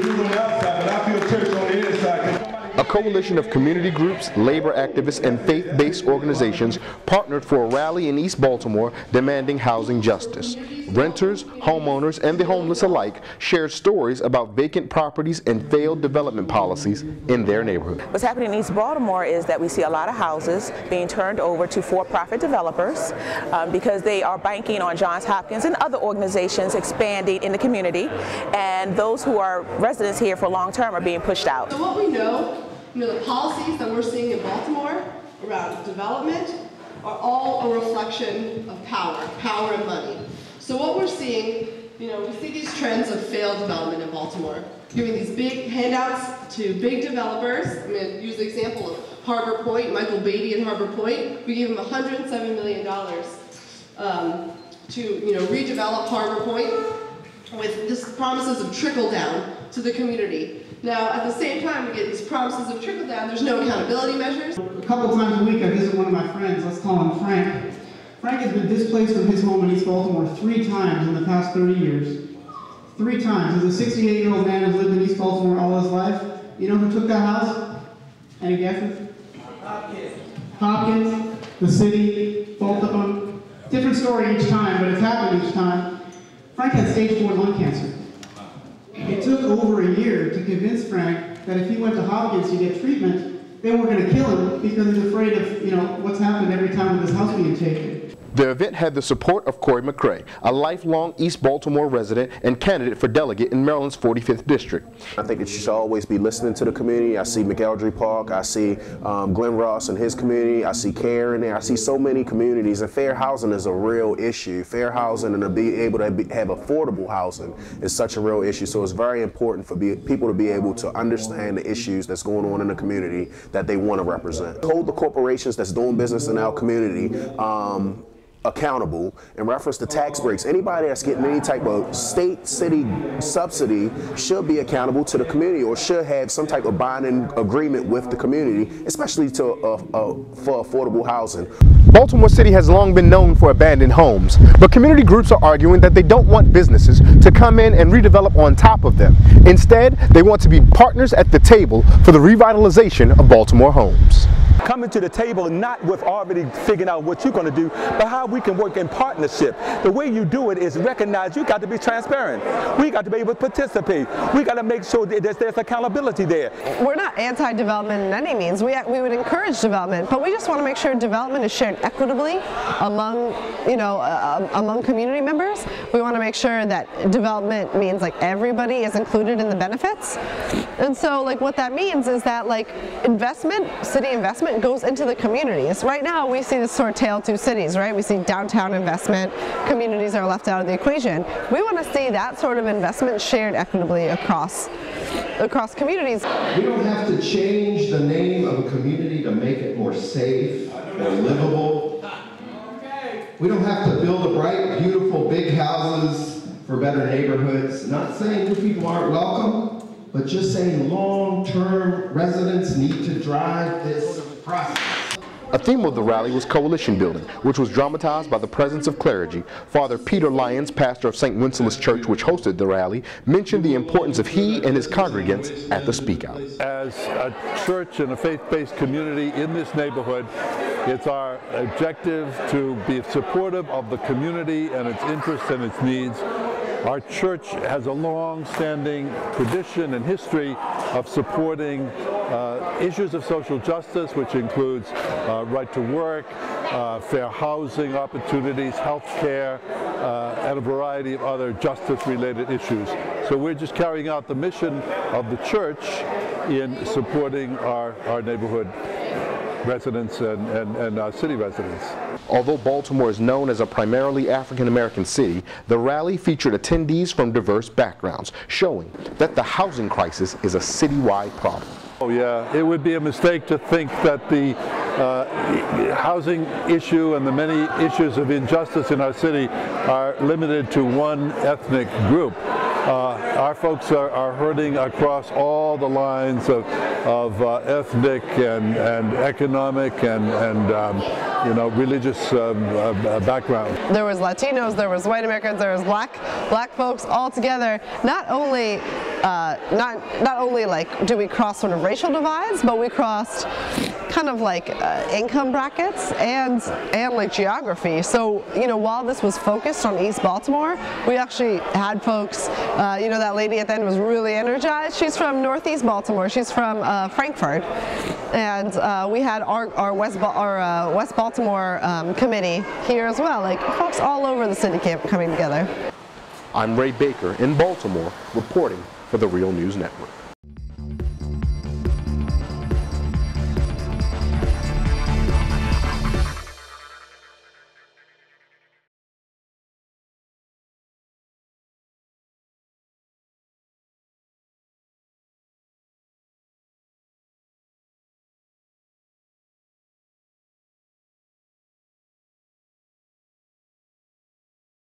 Jews on the outside, but I feel church on the inside. A coalition of community groups, labor activists, and faith-based organizations partnered for a rally in East Baltimore demanding housing justice. Renters, homeowners, and the homeless alike shared stories about vacant properties and failed development policies in their neighborhood. What's happening in East Baltimore is that we see a lot of houses being turned over to for-profit developers because they are banking on Johns Hopkins and other organizations expanding in the community, and those who are residents here for long term are being pushed out. So what we know, the policies that we're seeing in Baltimore around development are all a reflection of power and money. So what we're seeing, we see these trends of failed development in Baltimore, giving these big handouts to big developers. I'm going to use the example of Harbor Point, Michael Beatty in Harbor Point. We gave him $107 million to redevelop Harbor Point with this promises of trickle down to the community. Now, at the same time, we get these promises of trickle down. There's no accountability measures. A couple times a week, I visit one of my friends. Let's call him Frank. Frank has been displaced from his home in East Baltimore 3 times in the past 30 years. 3 times. As a 68-year-old man who's lived in East Baltimore all his life, you know who took that house? Any guesses? Hopkins, the city, both of them. Different story each time, but it's happened each time. Frank had stage 4 lung cancer. It took over a year to convince Frank that if he went to Hopkins to get treatment, they weren't going to kill him because he's afraid of, what's happened every time with his house being taken. The event had the support of Corey McCrae, a lifelong East Baltimore resident and candidate for delegate in Maryland's 45th District. I think it should always be listening to the community. I see McElderry Park, I see Glenn Ross and his community, I see Karen there, I see so many communities, and fair housing is a real issue. Fair housing and to be able to have affordable housing is such a real issue, so it's very important for people to be able to understand the issues that's going on in the community that they want to represent. Hold the corporations that's doing business in our community accountable in reference to tax breaks. Anybody that's getting any type of state, city subsidy should be accountable to the community or should have some type of binding agreement with the community, especially for affordable housing. Baltimore City has long been known for abandoned homes, but community groups are arguing that they don't want businesses to come in and redevelop on top of them. Instead, they want to be partners at the table for the revitalization of Baltimore homes. Coming to the table not with already figuring out what you're going to do, but how we can work in partnership. The way you do it is recognize you got to be transparent. We got to be able to participate. We got to make sure that there's accountability there. We're not anti-development in any means. We would encourage development, but we just want to make sure development is shared equitably among, among community members. We want to make sure that development means like everybody is included in the benefits. And so what that means is that city investment goes into the communities. Right now we see this sort of tale of two cities, right? We see downtown investment, communities are left out of the equation. We want to see that sort of investment shared equitably across communities. We don't have to change the name of a community to make it more safe or livable. We don't have to build bright, beautiful, big houses for better neighborhoods. Not saying new people aren't welcome, but just saying long-term residents need to drive this process. A theme of the rally was coalition building, which was dramatized by the presence of clergy. Father Peter Lyons, pastor of St. Wenceslas Church, which hosted the rally, mentioned the importance of he and his congregants at the Speak Out. As a church and a faith-based community in this neighborhood, it's our objective to be supportive of the community and its interests and its needs. Our church has a long-standing tradition and history of supporting issues of social justice, which includes right to work, fair housing opportunities, health care, and a variety of other justice-related issues. So we're just carrying out the mission of the church in supporting our neighborhood residents and our city residents. Although Baltimore is known as a primarily African-American city, the rally featured attendees from diverse backgrounds, showing that the housing crisis is a citywide problem. Oh yeah, it would be a mistake to think that the housing issue and the many issues of injustice in our city are limited to one ethnic group. our folks are hurting across all the lines of ethnic and economic and you know, religious background. There was Latinos, there was white Americans, there was black folks all together. Not only like do we cross sort of racial divides, but we crossed kind of like income brackets and like geography. So, you know, while this was focused on East Baltimore, we actually had folks, you know, that lady at the end was really energized. She's from Northeast Baltimore. She's from Frankfurt. And we had our West Baltimore committee here as well, like folks all over the city coming together. I'm Ray Baker in Baltimore, reporting for the Real News Network.